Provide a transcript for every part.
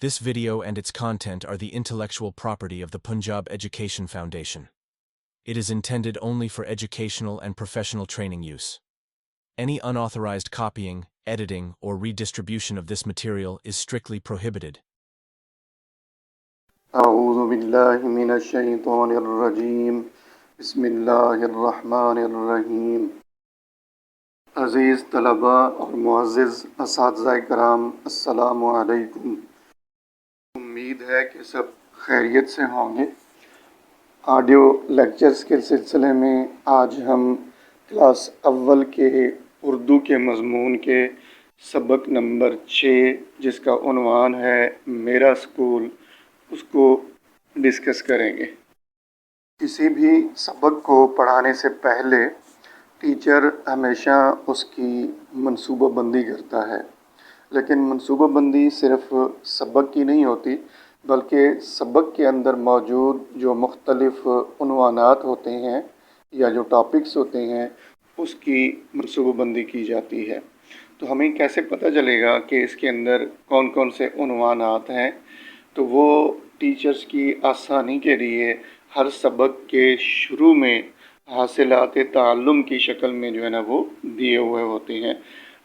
This video and its content are the intellectual property of the Punjab Education Foundation. It is intended only for educational and professional training use. Any unauthorized copying, editing, or redistribution of this material is strictly prohibited. اعوذ باللہ من الشیطان الرجیم بسم اللہ الرحمن الرحیم۔ عزیز طلباء اور معزز اساتذہ کرام، السلام علیکم۔ امید ہے کہ سب خیریت سے ہوں گے۔ آڈیو لیکچرز کے سلسلے میں آج ہم کلاس اول کے اردو کے مضمون کے سبق نمبر 6 جس کا عنوان ہے میرا اسکول، اس کو ڈسکس کریں گے۔ کسی بھی سبق کو پڑھانے سے پہلے ٹیچر ہمیشہ اس کی منصوبہ بندی کرتا ہے، لیکن منصوبہ بندی صرف سبق کی نہیں ہوتی بلکہ سبق کے اندر موجود جو مختلف عنوانات ہوتے ہیں یا جو ٹاپکس ہوتے ہیں اس کی منصوبہ بندی کی جاتی ہے۔ تو ہمیں کیسے پتہ چلے گا کہ اس کے اندر کون کون سے عنوانات ہیں؟ تو وہ ٹیچرز کی آسانی کے لیے ہر سبق کے شروع میں حاصلات تعلم کی شکل میں جو ہے نا وہ دیے ہوئے ہوتے ہیں۔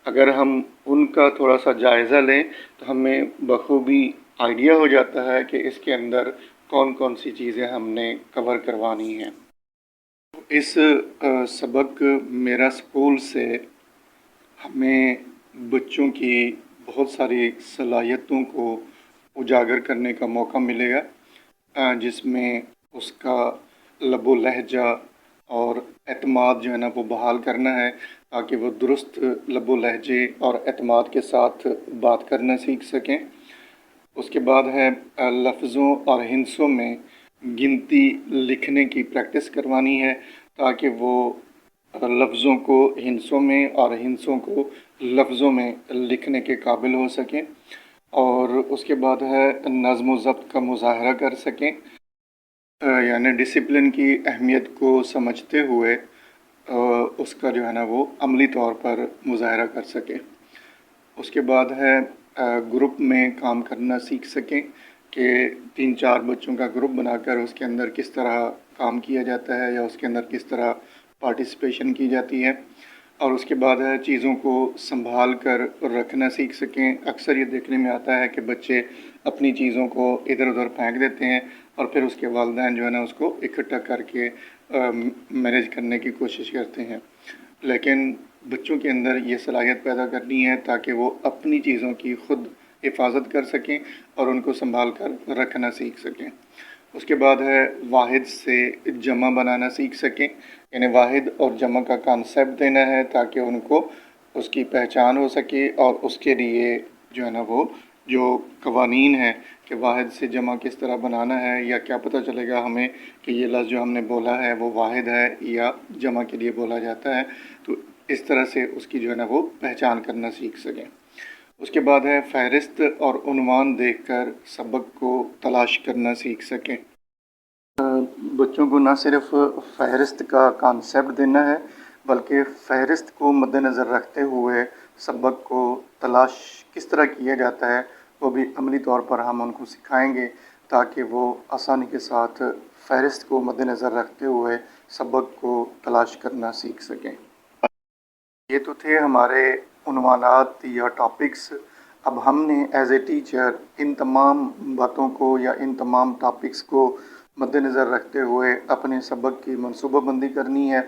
اگر ہم ان کا تھوڑا سا جائزہ لیں تو ہمیں بخوبی آئیڈیا ہو جاتا ہے کہ اس کے اندر کون کون سی چیزیں ہم نے کور کروانی ہیں۔ اس سبق میرا اسکول سے ہمیں بچوں کی بہت ساری صلاحیتوں کو اجاگر کرنے کا موقع ملے گا، جس میں اس کا لب و لہجہ اور اعتماد جو ہے نا وہ بحال کرنا ہے تاکہ وہ درست لب و لہجے اور اعتماد کے ساتھ بات کرنا سیکھ سکیں۔ اس کے بعد ہے لفظوں اور ہندسوں میں گنتی لکھنے کی پریکٹس کروانی ہے تاکہ وہ لفظوں کو ہندسوں میں اور ہندسوں کو لفظوں میں لکھنے کے قابل ہو سکیں۔ اور اس کے بعد ہے نظم و ضبط کا مظاہرہ کر سکیں، یعنی ڈسپلن کی اہمیت کو سمجھتے ہوئے اس کا جو ہے نا وہ عملی طور پر مظاہرہ کر سکیں۔ اس کے بعد ہے گروپ میں کام کرنا سیکھ سکیں کہ 3-4 بچوں کا گروپ بنا کر اس کے اندر کس طرح کام کیا جاتا ہے یا اس کے اندر کس طرح پارٹیسپیشن کی جاتی ہے۔ اور اس کے بعد ہے چیزوں کو سنبھال کر رکھنا سیکھ سکیں۔ اکثر یہ دیکھنے میں آتا ہے کہ بچے اپنی چیزوں کو ادھر ادھر پھینک دیتے ہیں اور پھر اس کے والدین جو ہے نا اس کو اکٹھا کر کے مینیج کرنے کی کوشش کرتے ہیں، لیکن بچوں کے اندر یہ صلاحیت پیدا کرنی ہے تاکہ وہ اپنی چیزوں کی خود حفاظت کر سکیں اور ان کو سنبھال کر رکھنا سیکھ سکیں۔ اس کے بعد ہے واحد سے جمع بنانا سیکھ سکیں، یعنی واحد اور جمع کا کانسیپٹ دینا ہے تاکہ ان کو اس کی پہچان ہو سکے اور اس کے لیے جو ہے نا وہ جو قوانین ہیں کہ واحد سے جمع کس طرح بنانا ہے یا کیا پتہ چلے گا ہمیں کہ یہ لفظ جو ہم نے بولا ہے وہ واحد ہے یا جمع کے لیے بولا جاتا ہے، تو اس طرح سے اس کی جو ہے نا وہ پہچان کرنا سیکھ سکیں۔ اس کے بعد ہے فہرست اور عنوان دیکھ کر سبق کو تلاش کرنا سیکھ سکیں۔ بچوں کو نہ صرف فہرست کا کانسیپٹ دینا ہے بلکہ فہرست کو مد نظر رکھتے ہوئے سبق کو تلاش کس طرح کیا جاتا ہے وہ بھی عملی طور پر ہم ان کو سکھائیں گے تاکہ وہ آسانی کے ساتھ فہرست کو مد نظر رکھتے ہوئے سبق کو تلاش کرنا سیکھ سکیں۔ یہ تو تھے ہمارے عنوانات یا ٹاپکس۔ اب ہم نے ایز اے ٹیچر ان تمام باتوں کو یا ان تمام ٹاپکس کو مد نظر رکھتے ہوئے اپنے سبق کی منصوبہ بندی کرنی ہے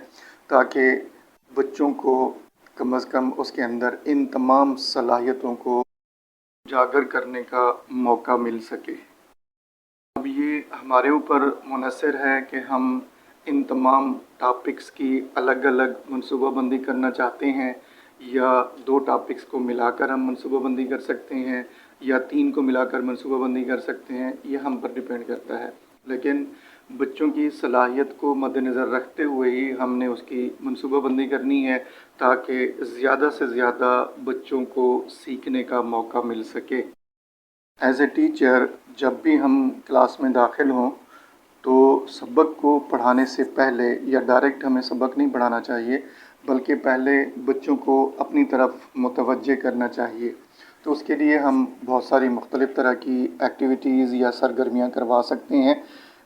تاکہ بچوں کو کم از کم اس کے اندر ان تمام صلاحیتوں کو اجاگر کرنے کا موقع مل سکے۔ اب یہ ہمارے اوپر منحصر ہے کہ ہم ان تمام ٹاپکس کی الگ الگ منصوبہ بندی کرنا چاہتے ہیں یا 2 ٹاپکس کو ملا کر ہم منصوبہ بندی کر سکتے ہیں یا 3 کو ملا کر منصوبہ بندی کر سکتے ہیں، یہ ہم پر ڈیپینڈ کرتا ہے، لیکن بچوں کی صلاحیت کو مد نظر رکھتے ہوئے ہی ہم نے اس کی منصوبہ بندی کرنی ہے تاکہ زیادہ سے زیادہ بچوں کو سیکھنے کا موقع مل سکے۔ ایز اے ٹیچر جب بھی ہم کلاس میں داخل ہوں تو سبق کو پڑھانے سے پہلے یا ڈائریکٹ ہمیں سبق نہیں پڑھانا چاہیے بلکہ پہلے بچوں کو اپنی طرف متوجہ کرنا چاہیے۔ تو اس کے لیے ہم بہت ساری مختلف طرح کی ایکٹیویٹیز یا سرگرمیاں کروا سکتے ہیں،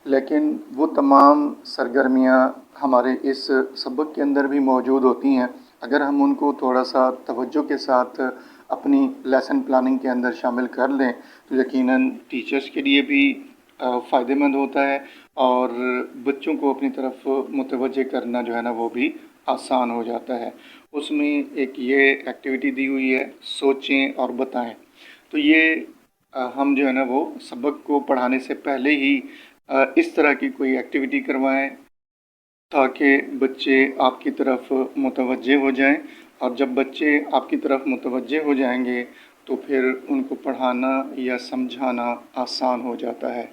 لیکن وہ تمام سرگرمیاں ہمارے اس سبق کے اندر بھی موجود ہوتی ہیں۔ اگر ہم ان کو تھوڑا سا توجہ کے ساتھ اپنی لیسن پلاننگ کے اندر شامل کر لیں تو یقیناً ٹیچرز کے لیے بھی فائدہ مند ہوتا ہے، اور بچوں کو اپنی طرف متوجہ کرنا جو ہے نا وہ بھی آسان ہو جاتا ہے۔ اس میں ایک یہ ایکٹیویٹی دی ہوئی ہے، سوچیں اور بتائیں۔ تو یہ ہم جو ہے نا وہ سبق کو پڑھانے سے پہلے ہی اس طرح کی کوئی ایکٹیویٹی کروائیں تاکہ بچے آپ کی طرف متوجہ ہو جائیں، اور جب بچے آپ کی طرف متوجہ ہو جائیں گے تو پھر ان کو پڑھانا یا سمجھانا آسان ہو جاتا ہے۔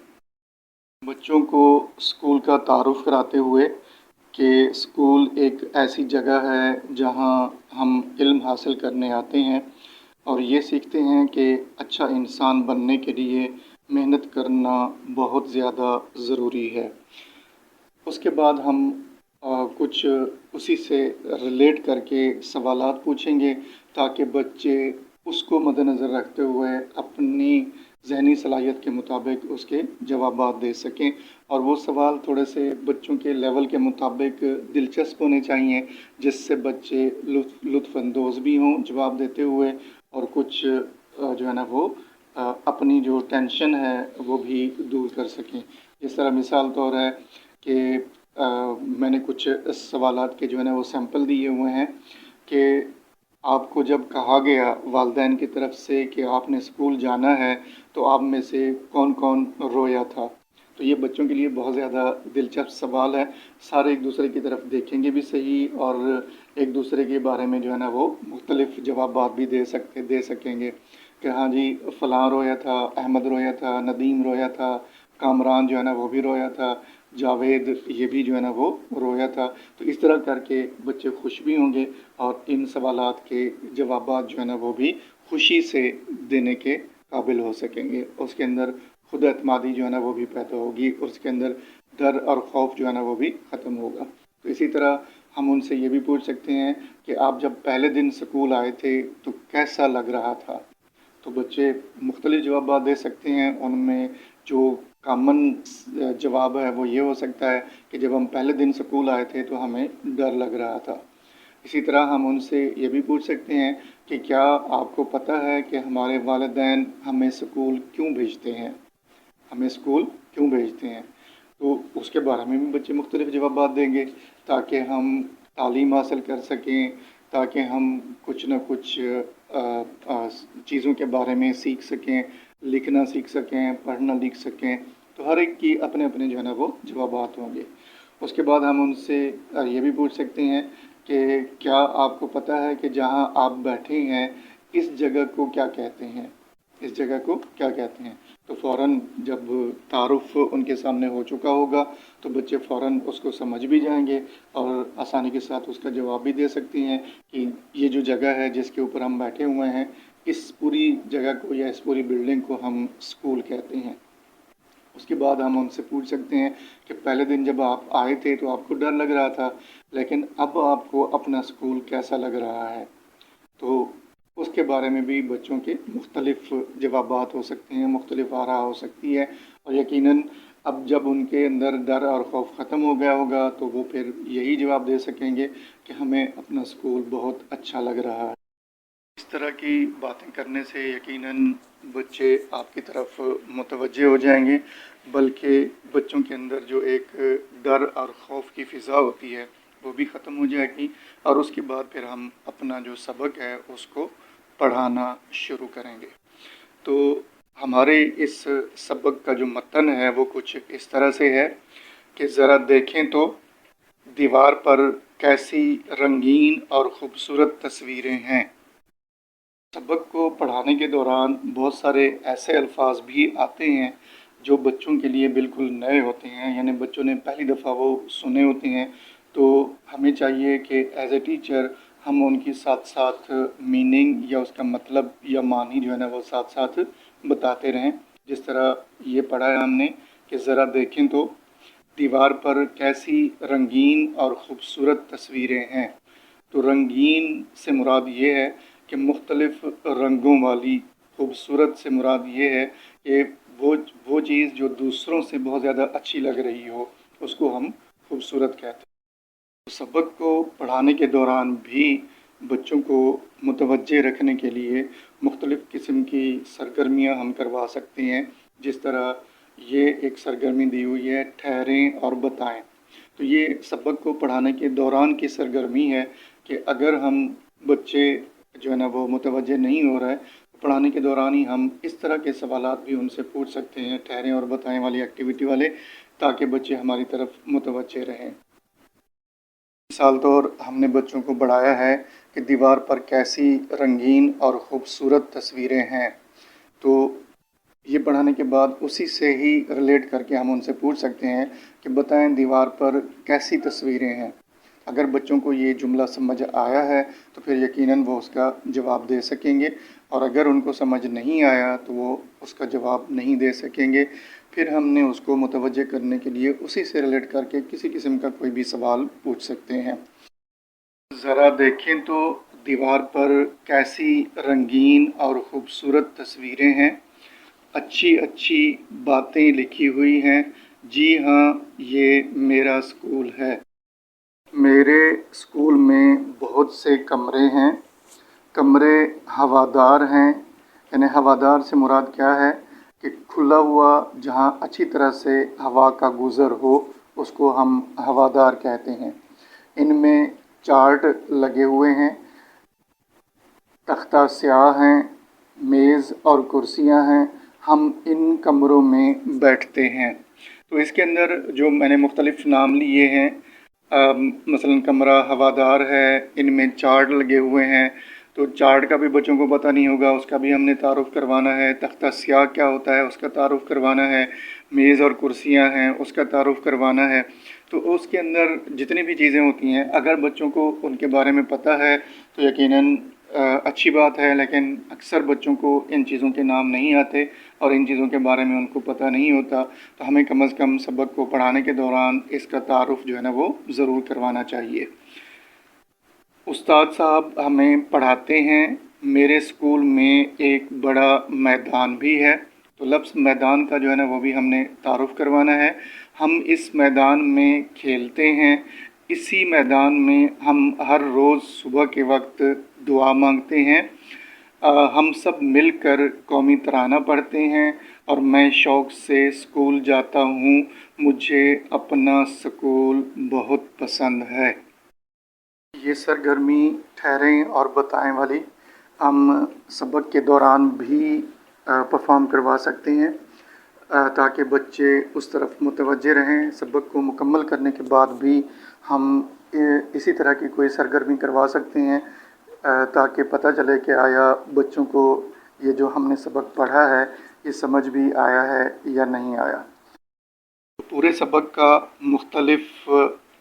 بچوں کو اسکول کا تعارف کراتے ہوئے کہ اسکول ایک ایسی جگہ ہے جہاں ہم علم حاصل کرنے آتے ہیں اور یہ سیکھتے ہیں کہ اچھا انسان بننے کے لیے محنت کرنا بہت زیادہ ضروری ہے۔ اس کے بعد ہم کچھ اسی سے ریلیٹ کر کے سوالات پوچھیں گے تاکہ بچے اس کو مد نظر رکھتے ہوئے اپنی ذہنی صلاحیت کے مطابق اس کے جوابات دے سکیں، اور وہ سوال تھوڑے سے بچوں کے لیول کے مطابق دلچسپ ہونے چاہیے جس سے بچے لطف اندوز بھی ہوں جواب دیتے ہوئے، اور کچھ جو ہے نا وہ اپنی جو ٹینشن ہے وہ بھی دور کر سکیں۔ اس طرح مثال طور ہے کہ میں نے کچھ سوالات کے جو ہے نا وہ سیمپل دیے ہوئے ہیں کہ آپ کو جب کہا گیا والدین کی طرف سے کہ آپ نے اسکول جانا ہے تو آپ میں سے کون کون رویا تھا؟ تو یہ بچوں کے لیے بہت زیادہ دلچسپ سوال ہے۔ سارے ایک دوسرے کی طرف دیکھیں گے بھی صحیح، اور ایک دوسرے کے بارے میں جو ہے نا وہ مختلف جوابات بھی دے سکیں گے کہ ہاں جی فلاں رویا تھا، احمد رویا تھا، ندیم رویا تھا، کامران جو ہے نا وہ بھی رویا تھا، جاوید یہ بھی جو ہے نا وہ رویا تھا۔ تو اس طرح کر کے بچے خوش بھی ہوں گے اور ان سوالات کے جوابات جو ہے نا وہ بھی خوشی سے دینے کے قابل ہو سکیں گے۔ اس کے اندر خود اعتمادی جو ہے نا وہ بھی پیدا ہوگی، اور اس کے اندر ڈر اور خوف جو ہے نا وہ بھی ختم ہوگا۔ تو اسی طرح ہم ان سے یہ بھی پوچھ سکتے ہیں کہ آپ جب پہلے دن اسکول آئے تھے تو کیسا لگ رہا تھا؟ تو بچے مختلف جوابات دے سکتے ہیں۔ ان میں جو کامن جواب ہے وہ یہ ہو سکتا ہے کہ جب ہم پہلے دن اسکول آئے تھے تو ہمیں ڈر لگ رہا تھا۔ اسی طرح ہم ان سے یہ بھی پوچھ سکتے ہیں کہ کیا آپ کو پتہ ہے کہ ہمارے والدین ہمیں اسکول کیوں بھیجتے ہیں؟ ہمیں اسکول کیوں بھیجتے ہیں؟ تو اس کے بارے میں بھی بچے مختلف جوابات دیں گے تاکہ ہم تعلیم حاصل کر سکیں، تاکہ ہم کچھ نہ کچھ چیزوں کے بارے میں سیکھ سکیں، لکھنا سیکھ سکیں، پڑھنا لکھ سکیں۔ تو ہر ایک کی اپنے اپنے جو ہے نا وہ جوابات ہوں گے۔ اس کے بعد ہم ان سے یہ بھی پوچھ سکتے ہیں کہ کیا آپ کو پتہ ہے کہ جہاں آپ بیٹھے ہیں اس جگہ کو کیا کہتے ہیں؟ اس جگہ کو کیا کہتے ہیں؟ تو فوراً جب تعارف ان کے سامنے ہو چکا ہوگا تو بچے فوراً اس کو سمجھ بھی جائیں گے اور آسانی کے ساتھ اس کا جواب بھی دے سکتے ہیں کہ یہ جو جگہ ہے جس کے اوپر ہم بیٹھے ہوئے ہیں اس پوری جگہ کو یا اس پوری بلڈنگ کو ہم اسکول کہتے ہیں۔ اس کے بعد ہم ان سے پوچھ سکتے ہیں کہ پہلے دن جب آپ آئے تھے تو آپ کو ڈر لگ رہا تھا، لیکن اب آپ کو اپنا اسکول کیسا لگ رہا ہے؟ تو اس کے بارے میں بھی بچوں کے مختلف جوابات ہو سکتے ہیں، مختلف آراء ہو سکتی ہے، اور یقیناً اب جب ان کے اندر ڈر اور خوف ختم ہو گیا ہوگا تو وہ پھر یہی جواب دے سکیں گے کہ ہمیں اپنا اسکول بہت اچھا لگ رہا ہے۔ اس طرح کی باتیں کرنے سے یقیناً بچے آپ کی طرف متوجہ ہو جائیں گے، بلکہ بچوں کے اندر جو ایک ڈر اور خوف کی فضا ہوتی ہے وہ بھی ختم ہو جائے گی، اور اس کے بعد پھر ہم اپنا جو سبق ہے اس کو پڑھانا شروع کریں گے۔ تو ہمارے اس سبق کا جو متن ہے وہ کچھ اس طرح سے ہے کہ ذرا دیکھیں تو دیوار پر کیسی رنگین اور خوبصورت تصویریں ہیں۔ سبق کو پڑھانے کے دوران بہت سارے ایسے الفاظ بھی آتے ہیں جو بچوں کے لیے بالکل نئے ہوتے ہیں، یعنی بچوں نے پہلی دفعہ وہ سنے ہوتے ہیں، تو ہمیں چاہیے کہ ایز اے ٹیچر ہم ان کی ساتھ ساتھ میننگ یا اس کا مطلب یا معنی جو ہے نا وہ ساتھ ساتھ بتاتے رہیں۔ جس طرح یہ پڑھا ہے ہم نے کہ ذرا دیکھیں تو دیوار پر کیسی رنگین اور خوبصورت تصویریں ہیں۔ تو رنگین سے مراد یہ ہے کہ مختلف رنگوں والی खूबसूरत से मुराद ये है कि वो चीज़ जो दूसरों से बहुत ज़्यादा अच्छी लग रही हो उसको हम खूबसूरत कहते हैं। सबक को पढ़ाने के दौरान भी बच्चों को मुतवज्जे रखने के लिए मुख्तलिफ़ किस्म की सरगर्मियाँ हम करवा सकते हैं। जिस तरह ये एक सरगर्मी दी हुई है, ठहरें और बताएं। तो ये सबक को पढ़ाने के दौरान की सरगर्मी है कि अगर हम बच्चे जो है ना वो मुतवज्जे नहीं हो रहा है, पढ़ाने के दौरान ही हम इस तरह के सवालात भी उनसे पूछ सकते हैं, ठहरें और बताएं वाली एक्टिविटी वाले, ताकि बच्चे हमारी तरफ मुतवज्जे रहें। मिसाल तौर हमने बच्चों को बढ़ाया है कि दीवार पर कैसी रंगीन और ख़ूबसूरत तस्वीरें हैं। तो ये पढ़ाने के बाद उसी से ही रिलेट करके हम उनसे पूछ सकते हैं कि बताएं दीवार पर कैसी तस्वीरें हैं। अगर बच्चों को ये जुमला समझ आया है तो फिर यकीनन वो उसका जवाब दे सकेंगे, और अगर उनको समझ नहीं आया तो वो उसका जवाब नहीं दे सकेंगे। फिर हमने उसको मुतवज्जे करने के लिए उसी से रिलेट करके किसी किस्म का कोई भी सवाल पूछ सकते हैं। ज़रा देखें तो दीवार पर कैसी रंगीन और ख़ूबसूरत तस्वीरें हैं, अच्छी अच्छी बातें लिखी हुई हैं। जी हाँ, ये मेरा स्कूल है। मेरे स्कूल में बहुत से कमरे हैं। कमरे हवादार हैं। यानी हवादार से मुराद क्या है कि खुला हुआ जहाँ अच्छी तरह से हवा का गुज़र हो उसको हम हवादार कहते हैं। इनमें चार्ट लगे हुए हैं, तख्ता स्याह हैं, मेज़ और कुर्सियां हैं। हम इन कमरों में बैठते हैं। तो इसके अंदर जो मैंने मुख्तलिफ़ नाम लिए हैं, मसलन कमरा हवादार है, इनमें चार्ट लगे हुए हैं, तो चार्ट का भी बच्चों को पता नहीं होगा, उसका भी हमने तारुफ़ करवाना है। तख्ता स्याह क्या होता है उसका तारुफ़ करवाना है। मेज़ और कुर्सियां हैं उसका तारुफ़ करवाना है। तो उसके अंदर जितनी भी चीज़ें होती हैं अगर बच्चों को उनके बारे में पता है तो यकीनन अच्छी बात है, लेकिन अक्सर बच्चों को इन चीज़ों के नाम नहीं आते और इन चीज़ों के बारे में उनको पता नहीं होता। तो हमें कम से कम सबक को पढ़ाने के दौरान इसका तारुफ़ जो है ना वो ज़रूर करवाना चाहिए। उस्ताद साहब हमें पढ़ाते हैं। मेरे स्कूल में एक बड़ा मैदान भी है। तो लफ्ज़ मैदान का जो है ना वो भी हमने तारुफ़ करवाना है। हम इस मैदान में खेलते हैं। इसी मैदान में हम हर रोज़ सुबह के वक्त दुआ मांगते हैं। हम सब मिलकर कौमी तराना पढ़ते हैं और मैं शौक़ से स्कूल जाता हूँ। मुझे अपना स्कूल बहुत पसंद है। ये सरगर्मी ठहरें और बताएं वाली हम सबक के दौरान भी परफॉर्म करवा सकते हैं, ताकि बच्चे उस तरफ मुतवज्जे रहें। सबक को मुकम्मल करने के बाद भी हम इसी तरह की कोई सरगर्मी करवा सकते हैं, ताकि पता चले कि आया बच्चों को ये जो हमने सबक पढ़ा है ये समझ भी आया है या नहीं आया। पूरे सबक का मुख्तलिफ़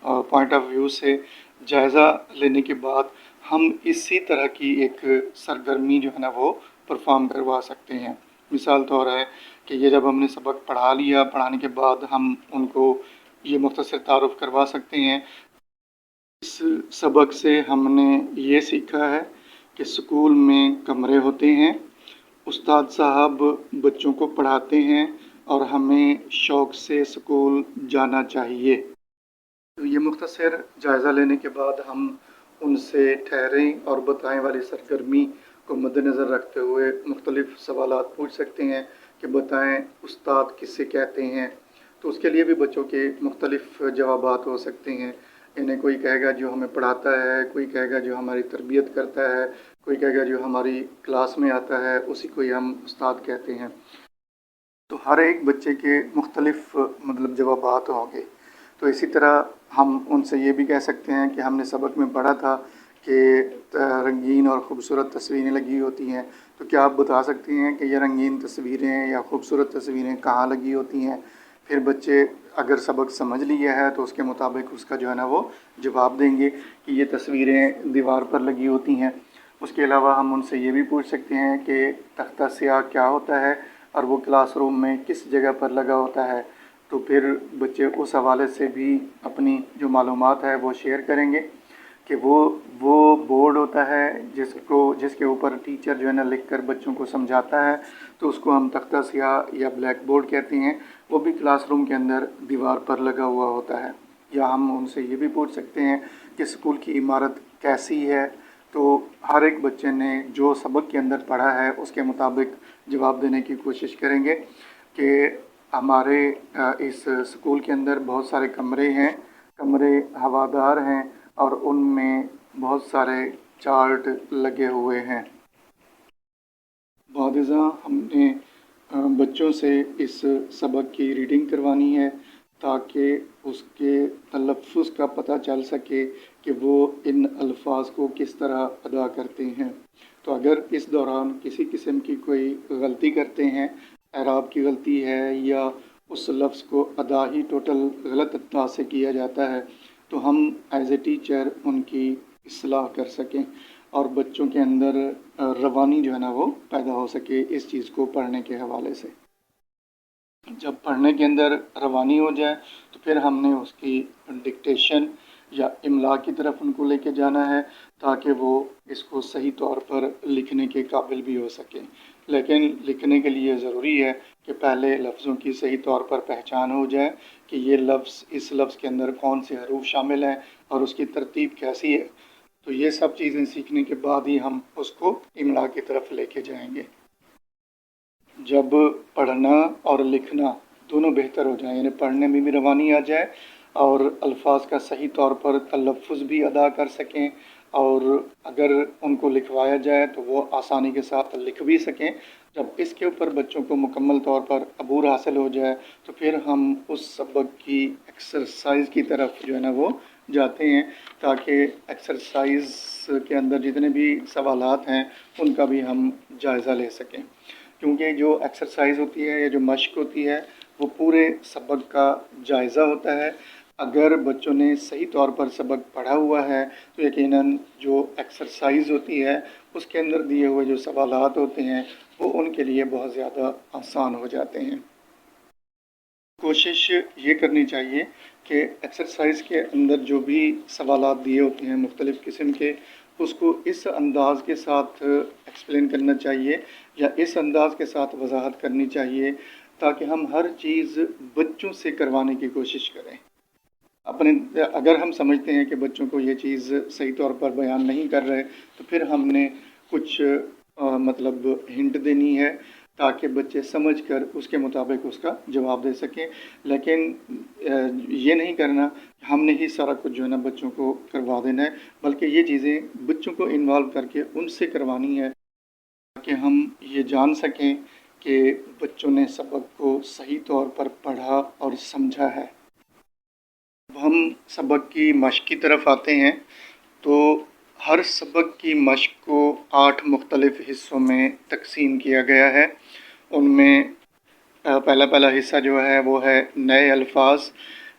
पॉइंट ऑफ व्यू से जायज़ा लेने के बाद हम इसी तरह की एक सरगर्मी जो है ना वो परफॉर्म करवा सकते हैं। मिसाल तौर है कि ये जब हमने सबक पढ़ा लिया, पढ़ाने के बाद हम उनको ये मुख्तसर तारुफ़ करवा सकते हैं। इस सबक से हमने ये सीखा है कि स्कूल में कमरे होते हैं, उस्ताद साहब बच्चों को पढ़ाते हैं और हमें शौक़ से स्कूल जाना चाहिए। तो ये मुख्तसर जायज़ा लेने के बाद हम उनसे ठहरें और बताएं वाली सरगर्मी को मद्देनज़र रखते हुए मुख्तलिफ़ सवालात पूछ सकते हैं कि बताएं उस्ताद किससे कहते हैं। तो उसके लिए भी बच्चों के मुख्तलिफ़ जवाबात हो सकते हैं। इन्हें कोई कहेगा जो हमें पढ़ाता है, कोई कहेगा जो हमारी तरबियत करता है, कोई कहेगा जो हमारी क्लास में आता है, उसी को ही हम उस्ताद कहते हैं। तो हर एक बच्चे के मुख्तलिफ़ मतलब जवाबात होंगे। तो इसी तरह हम उनसे ये भी कह सकते हैं कि हमने सबक में पढ़ा था कि रंगीन और ख़ूबसूरत तस्वीरें लगी होती हैं, तो क्या आप बता सकती हैं कि ये रंगीन तस्वीरें या ख़ूबसूरत तस्वीरें कहाँ लगी होती हैं। फिर बच्चे अगर सबक समझ लिया है तो उसके मुताबिक उसका जो है ना वो जवाब देंगे कि ये तस्वीरें दीवार पर लगी होती हैं। उसके अलावा हम उनसे ये भी पूछ सकते हैं कि तख्ता स्याह क्या होता है और वो क्लासरूम में किस जगह पर लगा होता है। तो फिर बच्चे उस हवाले से भी अपनी जो मालूमात है वो शेयर करेंगे کہ وہ بورڈ ہوتا ہے جس کے اوپر ٹیچر جو ہے نا لکھ کر بچوں کو سمجھاتا ہے، تو اس کو ہم تختہ سیاہ یا بلیک بورڈ کہتے ہیں. وہ بھی کلاس روم کے اندر دیوار پر لگا ہوا ہوتا ہے. یا ہم ان سے یہ بھی پوچھ سکتے ہیں کہ اسکول کی عمارت کیسی ہے، تو ہر ایک بچے نے جو سبق کے اندر پڑھا ہے اس کے مطابق جواب دینے کی کوشش کریں گے کہ ہمارے اس اسکول کے اندر بہت سارے کمرے ہیں، کمرے ہوادار ہیں اور ان میں بہت سارے چارٹ لگے ہوئے ہیں. بعد ازاں ہم نے بچوں سے اس سبق کی ریڈنگ کروانی ہے تاکہ اس کے تلفظ کا پتہ چل سکے کہ وہ ان الفاظ کو کس طرح ادا کرتے ہیں. تو اگر اس دوران کسی قسم کی کوئی غلطی کرتے ہیں، اعراب کی غلطی ہے یا اس لفظ کو ادا ہی ٹوٹل غلط انداز سے کیا جاتا ہے، تو ہم ایز اے ٹیچر ان کی اصلاح کر سکیں اور بچوں کے اندر روانی جو ہے نا وہ پیدا ہو سکے اس چیز کو پڑھنے کے حوالے سے. جب پڑھنے کے اندر روانی ہو جائے تو پھر ہم نے اس کی ڈکٹیشن یا املا کی طرف ان کو لے کے جانا ہے تاکہ وہ اس کو صحیح طور پر لکھنے کے قابل بھی ہو سکیں. لیکن لکھنے کے لیے ضروری ہے کہ پہلے لفظوں کی صحیح طور پر پہچان ہو جائے کہ یہ لفظ اس لفظ کے اندر کون سے حروف شامل ہیں اور اس کی ترتیب کیسی ہے. تو یہ سب چیزیں سیکھنے کے بعد ہی ہم اس کو املا کی طرف لے کے جائیں گے. جب پڑھنا اور لکھنا دونوں بہتر ہو جائیں، یعنی پڑھنے میں بھی روانی آ جائے اور الفاظ کا صحیح طور پر تلفظ بھی ادا کر سکیں، اور اگر ان کو لکھوایا جائے تو وہ آسانی کے ساتھ لکھ بھی سکیں. جب اس کے اوپر بچوں کو مکمل طور پر عبور حاصل ہو جائے تو پھر ہم اس سبق کی ایکسرسائز کی طرف جو ہے نا وہ جاتے ہیں تاکہ ایکسرسائز کے اندر جتنے بھی سوالات ہیں ان کا بھی ہم جائزہ لے سکیں. کیونکہ جو ایکسرسائز ہوتی ہے یا جو مشق ہوتی ہے وہ پورے سبق کا جائزہ ہوتا ہے. اگر بچوں نے صحیح طور پر سبق پڑھا ہوا ہے تو یقیناً جو ایکسرسائز ہوتی ہے اس کے اندر دیے ہوئے جو سوالات ہوتے ہیں وہ ان کے لیے بہت زیادہ آسان ہو جاتے ہیں. کوشش یہ کرنی چاہیے کہ ایکسرسائز کے اندر جو بھی سوالات دیے ہوتے ہیں مختلف قسم کے، اس کو اس انداز کے ساتھ ایکسپلین کرنا چاہیے یا اس انداز کے ساتھ وضاحت کرنی چاہیے تاکہ ہم ہر چیز بچوں سے کروانے کی کوشش کریں. اگر ہم سمجھتے ہیں کہ بچوں کو یہ چیز صحیح طور پر بیان نہیں کر رہے تو پھر ہم نے کچھ مطلب ہنٹ دینی ہے تاکہ بچے سمجھ کر اس کے مطابق اس کا جواب دے سکیں. لیکن یہ نہیں کرنا کہ ہم نے ہی سارا کچھ جو ہے نا بچوں کو کروا دینا ہے، بلکہ یہ چیزیں بچوں کو انوالو کر کے ان سے کروانی ہے تاکہ ہم یہ جان سکیں کہ بچوں نے سبق کو صحیح طور پر پڑھا اور سمجھا ہے. اب ہم سبق کی مشق کی طرف آتے ہیں. تو ہر سبق کی مشق کو 8 مختلف حصوں میں تقسیم کیا گیا ہے. ان میں پہلا حصہ جو ہے وہ ہے نئے الفاظ،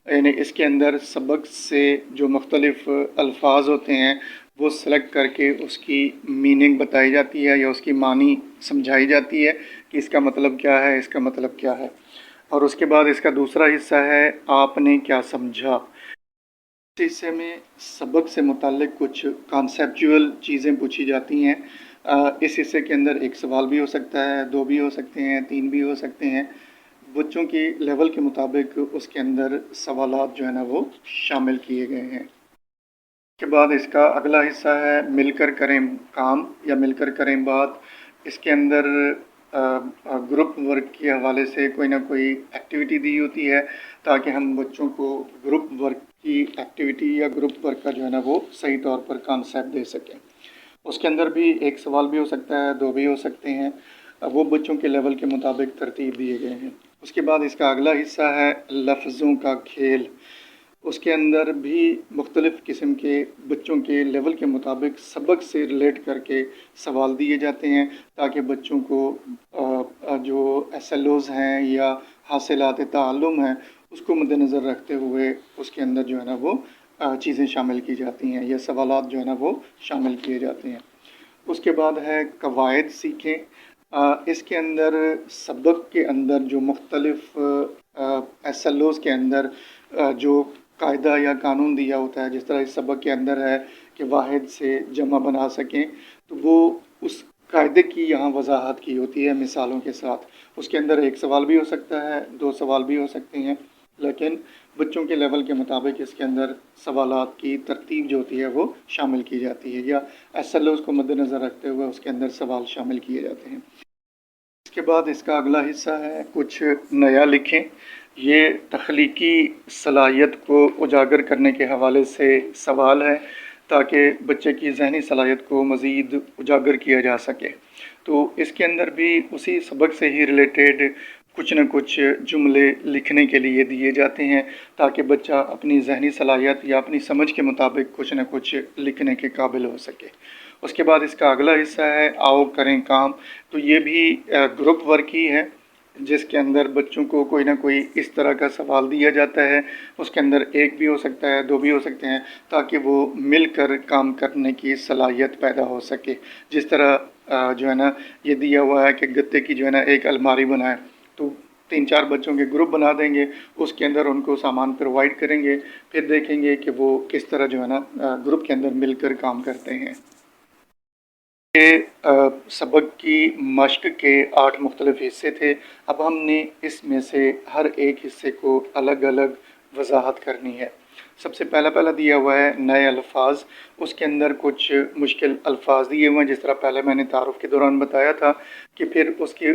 یعنی اس کے اندر سبق سے جو مختلف الفاظ ہوتے ہیں وہ سلیکٹ کر کے اس کی میننگ بتائی جاتی ہے یا اس کی معنی سمجھائی جاتی ہے کہ اس کا مطلب کیا ہے، اس کا مطلب کیا ہے. اور اس کے بعد اس کا دوسرا حصہ ہے آپ نے کیا سمجھا. اس حصے میں سبق سے متعلق کچھ کانسیپچول چیزیں پوچھی جاتی ہیں. اس حصے کے اندر ایک سوال بھی ہو سکتا ہے، 2 بھی ہو سکتے ہیں، 3 بھی ہو سکتے ہیں. بچوں کی لیول کے مطابق اس کے اندر سوالات جو ہے نا وہ شامل کیے گئے ہیں. اس کے بعد اس کا اگلا حصہ ہے مل کر کریں کام یا مل کر کریں بات. اس کے اندر گروپ ورک کے حوالے سے کوئی نہ کوئی ایکٹیویٹی دی ہوتی ہے تاکہ ہم بچوں کو گروپ ورک کی ایکٹیویٹی یا گروپ ورک کا جو ہے نا وہ صحیح طور پر کانسیپٹ دے سکیں. اس کے اندر بھی ایک سوال بھی ہو سکتا ہے، 2 بھی ہو سکتے ہیں. وہ بچوں کے لیول کے مطابق ترتیب دیے گئے ہیں. اس کے بعد اس کا اگلا حصہ ہے لفظوں کا کھیل. اس کے اندر بھی مختلف قسم کے بچوں کے لیول کے مطابق سبق سے ریلیٹ کر کے سوال دیے جاتے ہیں تاکہ بچوں کو جو ایس ایل اوز ہیں یا حاصلات تعلم ہیں اس کو مد نظر رکھتے ہوئے اس کے اندر جو ہے نا وہ چیزیں شامل کی جاتی ہیں یا سوالات جو ہے نا وہ شامل کیے جاتے ہیں. اس کے بعد ہے قواعد سیکھیں. اس کے اندر سبق کے اندر جو مختلف ایس ایل اوز کے اندر جو कायदा या कानून दिया होता है, जिस तरह इस सबक के अंदर है कि वाहिद से जमा बना सकें, तो वो उस कायदे की यहाँ वजाहत की होती है मिसालों के साथ। उसके अंदर एक सवाल भी हो सकता है, दो सवाल भी हो सकते हैं, लेकिन बच्चों के लेवल के मुताबिक इसके अंदर सवालात की तरतीब जो होती है वो शामिल की जाती है, या एसएलओ को मद्देनज़र रखते हुए उसके अंदर सवाल शामिल किए जाते हैं। इसके बाद इसका अगला हिस्सा है कुछ नया लिखें। ये तख्लीकी सलाहियत को उजागर करने के हवाले से सवाल है, ताकि बच्चे की ज़हनी सलाहियत को मज़ीद उजागर किया जा सके। तो इसके अंदर भी उसी सबक से ही रिलेटेड कुछ न कुछ जुमले लिखने के लिए दिए जाते हैं, ताकि बच्चा अपनी ज़हनी सलाहियत या अपनी समझ के मुताबिक कुछ न कुछ लिखने के काबिल हो सके। उसके बाद इसका अगला हिस्सा है आओ करें काम। तो ये भी ग्रुप वर्क ही है, जिसके अंदर बच्चों को कोई ना कोई इस तरह का सवाल दिया जाता है। उसके अंदर एक भी हो सकता है, दो भी हो सकते हैं, ताकि वो मिलकर काम करने की सलाहियत पैदा हो सके। जिस तरह जो है ना, ये दिया हुआ है कि गत्ते की जो है ना एक अलमारी बनाए, तो 3-4 बच्चों के ग्रुप बना देंगे, उसके अंदर उनको सामान प्रोवाइड करेंगे, फिर देखेंगे कि वो किस तरह जो है ना ग्रुप के अंदर मिलकर काम करते हैं। ये सबक की मश्क के 8 मुख्तलिफ हिस्से थे। अब हमने इसमें से हर एक हिस्से को अलग अलग वजाहत करनी है। सबसे पहला दिया हुआ है नए अल्फाज। उसके अंदर कुछ मुश्किल अल्फाज दिए हुए हैं, जिस तरह पहले मैंने तारुफ के दौरान बताया था कि फिर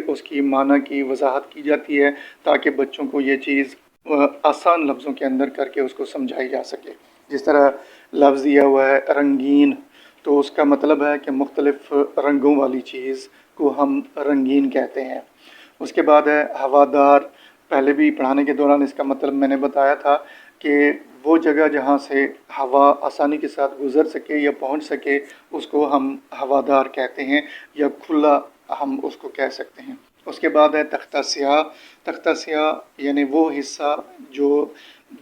उसकी माना की वजाहत की जाती है, ताकि बच्चों को ये चीज़ आसान लफ्ज़ों के अंदर करके उसको समझाई जा सके। जिस तरह लफ्ज़ दिया हुआ है रंगीन, तो उसका मतलब है कि मुख्तलिफ़ रंगों वाली चीज़ को हम रंगीन कहते हैं। उसके बाद है हवादार। पहले भी पढ़ाने के दौरान इसका मतलब मैंने बताया था कि वो जगह जहाँ से हवा आसानी के साथ गुज़र सके या पहुँच सके, उसको हम हवादार कहते हैं, या खुला हम उसको कह सकते हैं। उसके बाद है तख्ता स्याह। तख्ता स्याह यानी वो हिस्सा जो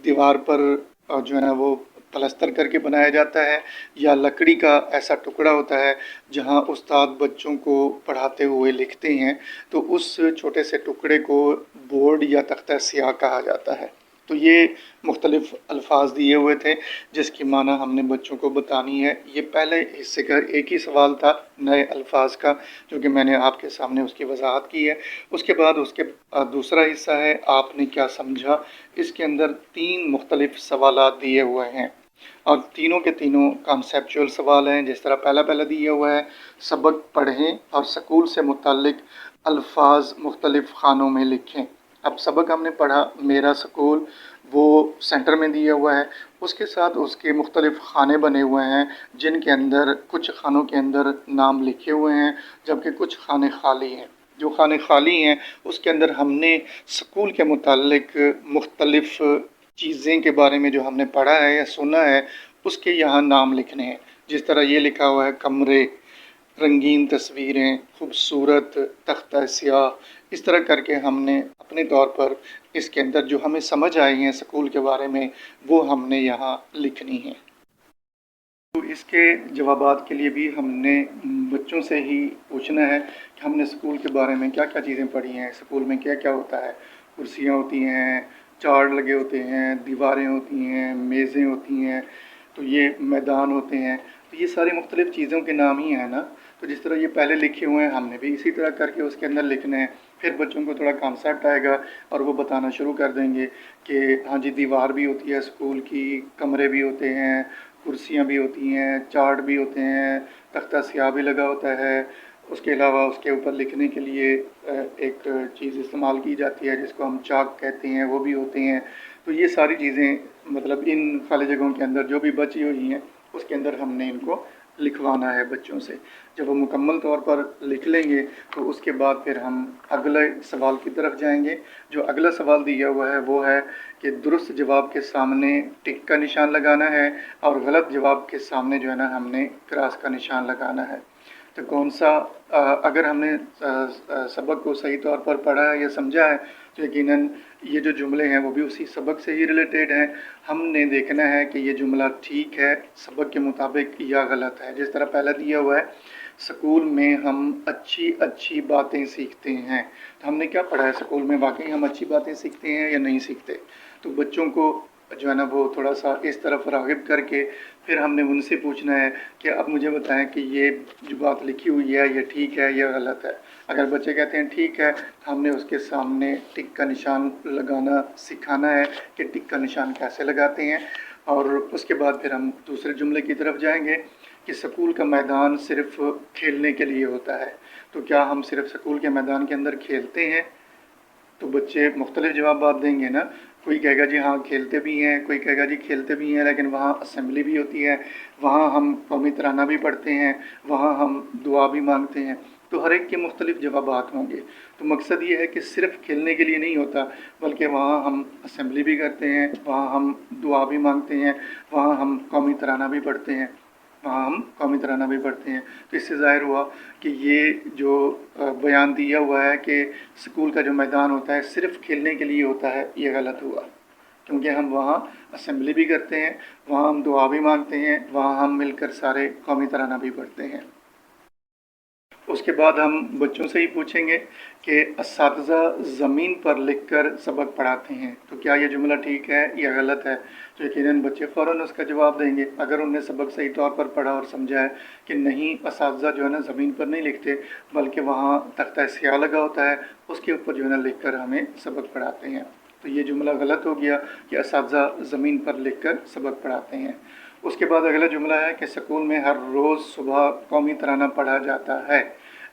दीवार पर जो है ना वो प्लस्तर करके बनाया जाता है, या लकड़ी का ऐसा टुकड़ा होता है जहां उस्ताद बच्चों को पढ़ाते हुए लिखते हैं, तो उस छोटे से टुकड़े को बोर्ड या तख्ता स्याह कहा जाता है। तो ये मुख्तलिफ़ अल्फाज दिए हुए थे, जिसकी माना हमने बच्चों को बतानी है। ये पहले हिस्से का एक ही सवाल था नए अल्फाज का, जो कि मैंने आपके सामने उसकी वजाहत की है। उसके बाद उसके दूसरा हिस्सा है आपने क्या समझा। इसके अंदर 3 मुख्तलिफ़ सवालात दिए हुए हैं, और तीनों के तीनों कॉन्सेप्चुअल सवाल हैं। जिस तरह पहला दिया हुआ है सबक पढ़ें और स्कूल से मुताल्लिक अल्फाज मुख्तलिफ़ खानों में लिखें। अब सबक हमने पढ़ा मेरा स्कूल, वो सेंटर में दिया हुआ है। उसके साथ उसके मुख्तलिफ़ खाने बने हुए हैं, जिनके अंदर कुछ खानों के अंदर नाम लिखे हुए हैं, जबकि कुछ खाने खाली हैं। जो खाने खाली हैं उसके अंदर हमने स्कूल के मुताल्लिक मुख्तलिफ़ चीज़ें के बारे में जो हमने पढ़ा है या सुना है, उसके यहाँ नाम लिखने हैं। जिस तरह ये लिखा हुआ है कमरे, रंगीन तस्वीरें, खूबसूरत तख्ता स्याह, इस तरह करके हमने अपने तौर पर इसके अंदर जो हमें समझ आई हैं स्कूल के बारे में, वो हमने यहाँ लिखनी है। तो इसके जवाबात के लिए भी हमने बच्चों से ही पूछना है कि हमने स्कूल के बारे में क्या क्या चीज़ें पढ़ी हैं, स्कूल में क्या क्या होता है। कुर्सियाँ होती हैं, चार्ट लगे होते हैं, दीवारें होती हैं, मेज़ें होती हैं, तो ये मैदान होते हैं। तो ये सारी मुख्तलिफ़ चीज़ों के नाम ही हैं ना। तो जिस तरह ये पहले लिखे हुए हैं, हमने भी इसी तरह करके उसके अंदर लिखने हैं। फिर बच्चों को थोड़ा कॉन्सेप्ट आएगा और वो बताना शुरू कर देंगे कि हाँ जी, दीवार भी होती है स्कूल की, कमरे भी होते हैं, कुर्सियाँ भी होती हैं, चार्ट भी होते हैं, तख्ता स्याह भी लगा होता है। उसके अलावा उसके ऊपर लिखने के लिए एक चीज़ इस्तेमाल की जाती है जिसको हम चाक कहते हैं, वो भी होते हैं। तो ये सारी चीज़ें मतलब इन खाली जगहों के अंदर जो भी बची हुई हैं, उसके अंदर हमने इनको लिखवाना है बच्चों से। जब वो मुकम्मल तौर पर लिख लेंगे तो उसके बाद फिर हम अगले सवाल की तरफ जाएंगे। जो अगला सवाल दिया हुआ है वो है कि दुरुस्त जवाब के सामने टिक का निशान लगाना है, और गलत जवाब के सामने जो है ना हमने क्रॉस का निशान लगाना है। तो कौन सा अगर हमने सबक को सही तौर पर पढ़ा है या समझा है, तो यकीनन ये जो जुमले हैं वो भी उसी सबक से ही रिलेटेड हैं। हमने देखना है कि ये जुमला ठीक है सबक के मुताबिक या गलत है। जिस तरह पहला दिया हुआ है स्कूल में हम अच्छी अच्छी बातें सीखते हैं, तो हमने क्या पढ़ा है स्कूल में, वाकई हम अच्छी बातें सीखते हैं या नहीं सीखते। तो बच्चों को जो है ना वो थोड़ा सा इस तरफ राग़िब करके फिर हमने उनसे पूछना है कि अब मुझे बताएं कि ये जो बात लिखी हुई है ये ठीक है या गलत है। अगर बच्चे कहते हैं ठीक है, तो हमने उसके सामने टिक का निशान लगाना सिखाना है कि टिक का निशान कैसे लगाते हैं। और उसके बाद फिर हम दूसरे जुमले की तरफ जाएंगे कि स्कूल का मैदान सिर्फ़ खेलने के लिए होता है। तो क्या हम सिर्फ़ स्कूल के मैदान के अंदर खेलते हैं? तो बच्चे मुख्तलिफ जवाब देंगे ना। कोई कहेगा जी हाँ खेलते भी हैं, कोई कहेगा जी खेलते भी हैं लेकिन वहाँ असेंबली भी होती है, वहाँ हम कौमी तराना भी पढ़ते हैं, वहाँ हम दुआ भी मांगते हैं। तो हर एक के मुख्तलिफ जवाबात होंगे। तो मकसद ये है कि सिर्फ़ खेलने के लिए नहीं होता, बल्कि वहाँ हम असेंबली भी करते हैं, वहाँ हम दुआ भी मांगते हैं, वहाँ हम कौमी तराना भी पढ़ते हैं, वहाँ हम कौमी तराना भी पढ़ते हैं। तो इससे ज़ाहिर हुआ कि ये जो बयान दिया हुआ है कि स्कूल का जो मैदान होता है सिर्फ़ खेलने के लिए होता है, ये गलत हुआ, क्योंकि हम वहाँ असेंबली भी करते हैं, वहाँ हम दुआ भी मांगते हैं, वहाँ हम मिलकर सारे कौमी तराना भी पढ़ते हैं। उसके बाद हम बच्चों से ही पूछेंगे कि असातिज़ा ज़मीन पर लिखकर सबक पढ़ाते हैं, तो क्या ये जुमला ठीक है या गलत है। तो यकीनन बच्चे फ़ौरन उसका जवाब देंगे अगर उन्हें सबक सही तौर पर पढ़ा और समझा है कि नहीं, असातिज़ा जो है ना ज़मीन पर नहीं लिखते, बल्कि वहाँ तख्ता स्याह लगा होता है, उसके ऊपर जो है ना लिख कर हमें सबक पढ़ाते हैं। तो ये जुमला गलत हो गया कि असातिज़ा ज़मीन पर लिख कर सबक पढ़ाते हैं। उसके बाद अगला जुमला है कि स्कूल में हर रोज़ सुबह कौमी तराना पढ़ा जाता है।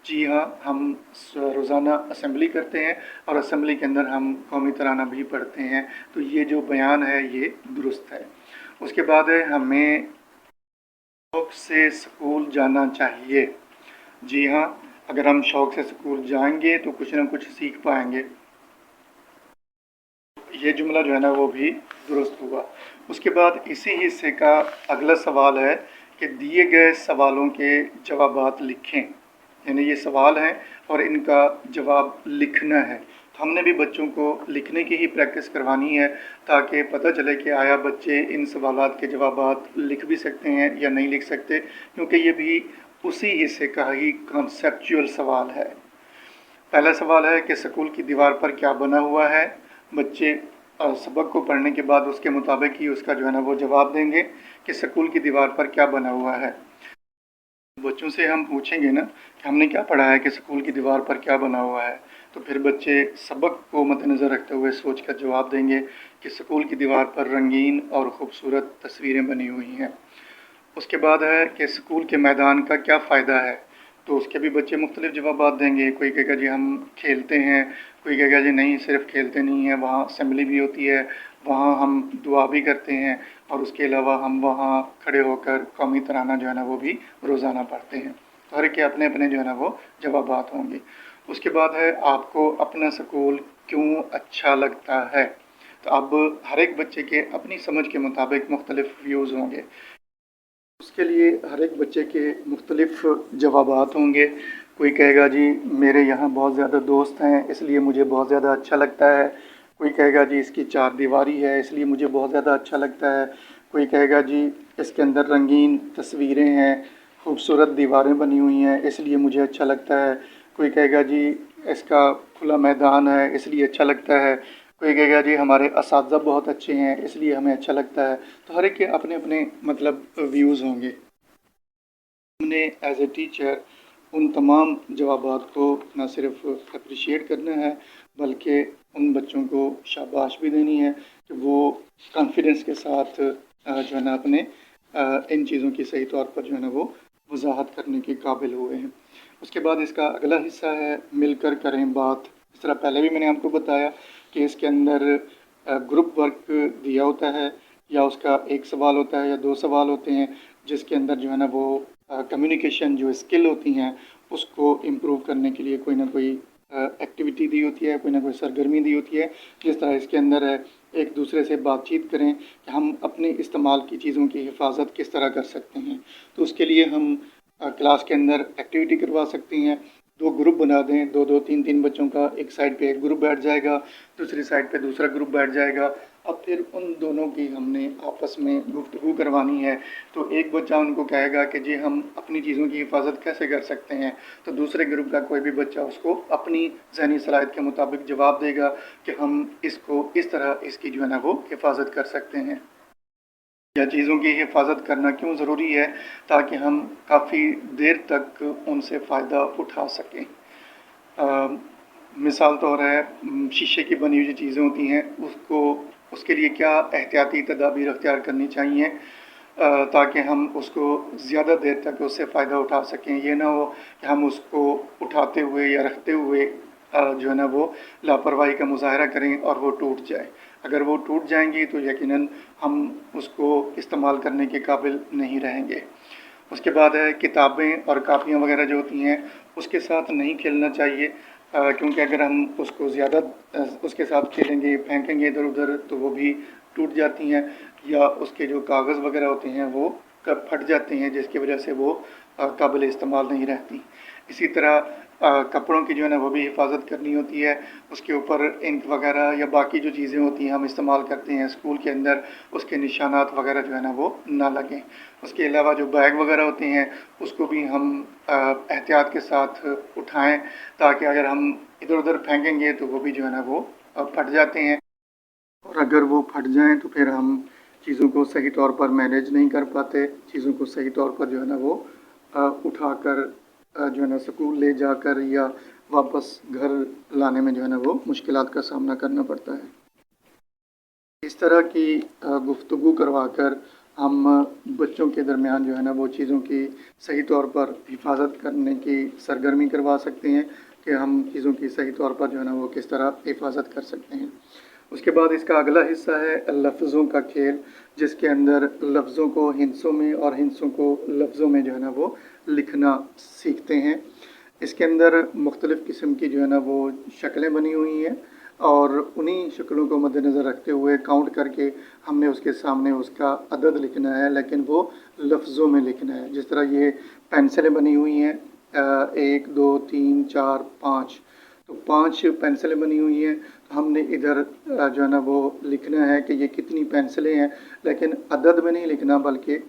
जी हाँ, हम रोज़ाना असेंबली करते हैं और असेंबली के अंदर हम कौमी तराना भी पढ़ते हैं। तो ये जो बयान है ये दुरुस्त है। उसके बाद है हमें शौक़ से स्कूल जाना चाहिए। जी हाँ, अगर हम शौक़ से स्कूल जाएंगे तो कुछ ना कुछ सीख पाएंगे। ये जुमला जो है ना वो भी दुरुस्त हुआ। उसके बाद इसी हिस्से का अगला सवाल है कि दिए गए सवालों के जवाबात लिखें। यानी ये सवाल हैं और इनका जवाब लिखना है। तो हमने भी बच्चों को लिखने की ही प्रैक्टिस करवानी है ताकि पता चले कि आया बच्चे इन सवालात के जवाबात लिख भी सकते हैं या नहीं लिख सकते, क्योंकि ये भी उसी हिस्से का ही कॉन्सेप्चुअल सवाल है। पहला सवाल है कि स्कूल की दीवार पर क्या बना हुआ है। बच्चे सबक को पढ़ने के बाद उसके मुताबिक ही उसका जो है ना वो जवाब देंगे कि स्कूल की दीवार पर क्या बना हुआ है। बच्चों से हम पूछेंगे ना कि हमने क्या पढ़ा है कि स्कूल की दीवार पर क्या बना हुआ है, तो फिर बच्चे सबक को मद्देनज़र रखते हुए सोच कर जवाब देंगे कि स्कूल की दीवार पर रंगीन और ख़ूबसूरत तस्वीरें बनी हुई हैं। उसके बाद है कि स्कूल के मैदान का क्या फ़ायदा है, तो उसके भी बच्चे मुख्तलिफ़ जवाबात देंगे। कोई कहेगा जी हम खेलते हैं, कोई कहेगा जी नहीं सिर्फ़ खेलते नहीं हैं, वहाँ असेंबली भी होती है, वहाँ हम दुआ भी करते हैं और उसके अलावा हम वहाँ खड़े होकर कौमी तराना जो है ना वो भी रोज़ाना पढ़ते हैं। तो हर एक के अपने अपने जो है ना वो जवाबात होंगे। उसके बाद है आपको अपना स्कूल क्यों अच्छा लगता है। तो अब हर एक बच्चे के अपनी समझ के मुताबिक मुख्तलिफ़ व्यूज़ होंगे। उसके लिए हर एक बच्चे के मुख्तलिफ़ जवाबात होंगे। कोई कहेगा जी मेरे यहाँ बहुत ज़्यादा दोस्त हैं इसलिए मुझे बहुत ज़्यादा अच्छा लगता है। कोई कहेगा जी इसकी चार दीवारी है इसलिए मुझे बहुत ज़्यादा अच्छा लगता है। कोई कहेगा जी इसके अंदर रंगीन तस्वीरें हैं, खूबसूरत दीवारें बनी हुई हैं इसलिए मुझे अच्छा लगता है। कोई कहेगा जी इसका खुला मैदान है इसलिए अच्छा लगता है। कोई कहेगा जी हमारे असातिज़ा बहुत अच्छे हैं इसलिए हमें अच्छा लगता है। तो हर एक के अपने अपने मतलब व्यूज़ होंगे। हमने एज ए टीचर उन तमाम जवाबात को न सिर्फ अप्रिशिएट करना है बल्कि उन बच्चों को शाबाश भी देनी है कि वो कॉन्फिडेंस के साथ जो है ना अपने इन चीज़ों की सही तौर पर जो है ना वो वजाहत करने के काबिल हुए हैं। उसके बाद इसका अगला हिस्सा है मिलकर करें बात। इस तरह पहले भी मैंने आपको बताया कि इसके अंदर ग्रुप वर्क दिया होता है या उसका एक सवाल होता है या दो सवाल होते हैं, जिसके अंदर जो है ना वो कम्युनिकेशन जो स्किल होती हैं उसको इम्प्रूव करने के लिए कोई ना कोई एक्टिविटी दी होती है, कोई ना कोई सरगर्मी दी होती है। जिस तरह इसके अंदर है एक दूसरे से बातचीत करें कि हम अपने इस्तेमाल की चीज़ों की हिफाजत किस तरह कर सकते हैं। तो उसके लिए हम क्लास के अंदर एक्टिविटी करवा सकती हैं। दो ग्रुप बना दें, दो दो तीन तीन बच्चों का, एक साइड पे एक ग्रुप बैठ जाएगा, दूसरी साइड पे दूसरा ग्रुप बैठ जाएगा अब फिर उन दोनों की हमने आपस में गुफ्तगू करवानी है। तो एक बच्चा उनको कहेगा कि जी हम अपनी चीज़ों की हिफाजत कैसे कर सकते हैं, तो दूसरे ग्रुप का कोई भी बच्चा उसको अपनी ज़हनी सलाहियत के मुताबिक जवाब देगा कि हम इसको इस तरह इसकी जो है ना वो हिफाजत कर सकते हैं। या चीज़ों की हिफाजत करना क्यों ज़रूरी है, ताकि हम काफ़ी देर तक उनसे फ़ायदा उठा सकें। मिसाल तौर है शीशे की बनी हुई जो चीज़ें होती हैं उसके लिए क्या एहतियाती तदाबीर अख्तियार करनी चाहिए ताकि हम उसको ज़्यादा देर तक उससे फ़ायदा उठा सकें। ये ना हो कि हम उसको उठाते हुए या रखते हुए जो है ना वो लापरवाही का मुज़ाहरा करें और वो टूट जाए। अगर वो टूट जाएंगी तो यकीनन हम उसको इस्तेमाल करने के काबिल नहीं रहेंगे। उसके बाद है किताबें और कापियाँ वगैरह जो होती हैं उसके साथ नहीं खेलना चाहिए, क्योंकि अगर हम उसको ज़्यादा उसके साथ खेलेंगे, फेंकेंगे इधर उधर, तो वो भी टूट जाती हैं या उसके जो कागज़ वगैरह होते हैं वो फट जाते हैं, जिसकी वजह से वो काबिल इस्तेमाल नहीं रहती। इसी तरह कपड़ों की जो है ना वो भी हिफाजत करनी होती है। उसके ऊपर इंक वगैरह या बाकी जो चीज़ें होती हैं हम इस्तेमाल करते हैं स्कूल के अंदर, उसके निशानात वगैरह जो है ना वो ना लगें। उसके अलावा जो बैग वगैरह होते हैं उसको भी हम एहतियात के साथ उठाएं, ताकि अगर हम इधर उधर फेंकेंगे तो वो भी जो है ना वो फट जाते हैं, और अगर वो फट जाएं तो फिर हम चीज़ों को सही तौर पर मैनेज नहीं कर पाते। चीज़ों को सही तौर पर जो है ना वो उठाकर जो है ना स्कूल ले जाकर या वापस घर लाने में जो है ना वो मुश्किलात का सामना करना पड़ता है। इस तरह की गुफ्तगू करवाकर हम बच्चों के दरमियान जो है ना वो चीज़ों की सही तौर पर हिफाजत करने की सरगर्मी करवा सकते हैं कि हम चीज़ों की सही तौर पर जो है ना वो किस तरह हिफाजत कर सकते हैं। उसके बाद इसका अगला हिस्सा है लफ्ज़ों का खेल, जिसके अंदर लफ्ज़ों को हिंसों में और हिंसों को लफ्ज़ों में जो है ना वो लिखना सीखते हैं। इसके अंदर मुख्तलिफ़ किस्म की जो है ना वो शक्लें बनी हुई हैं, और उन्हीं शक्लों को मद्देनज़र रखते हुए काउंट करके हमने उसके सामने उसका अदद लिखना है, लेकिन वो लफ्ज़ों में लिखना है। जिस तरह ये पेंसिलें बनी हुई हैं 1 2 3 4 5, तो 5 पेंसिलें बनी हुई हैं, तो हमने इधर जो है ना वो लिखना है कि ये कितनी पेंसिलें हैं, लेकिन अदद में नहीं लिखना बल्कि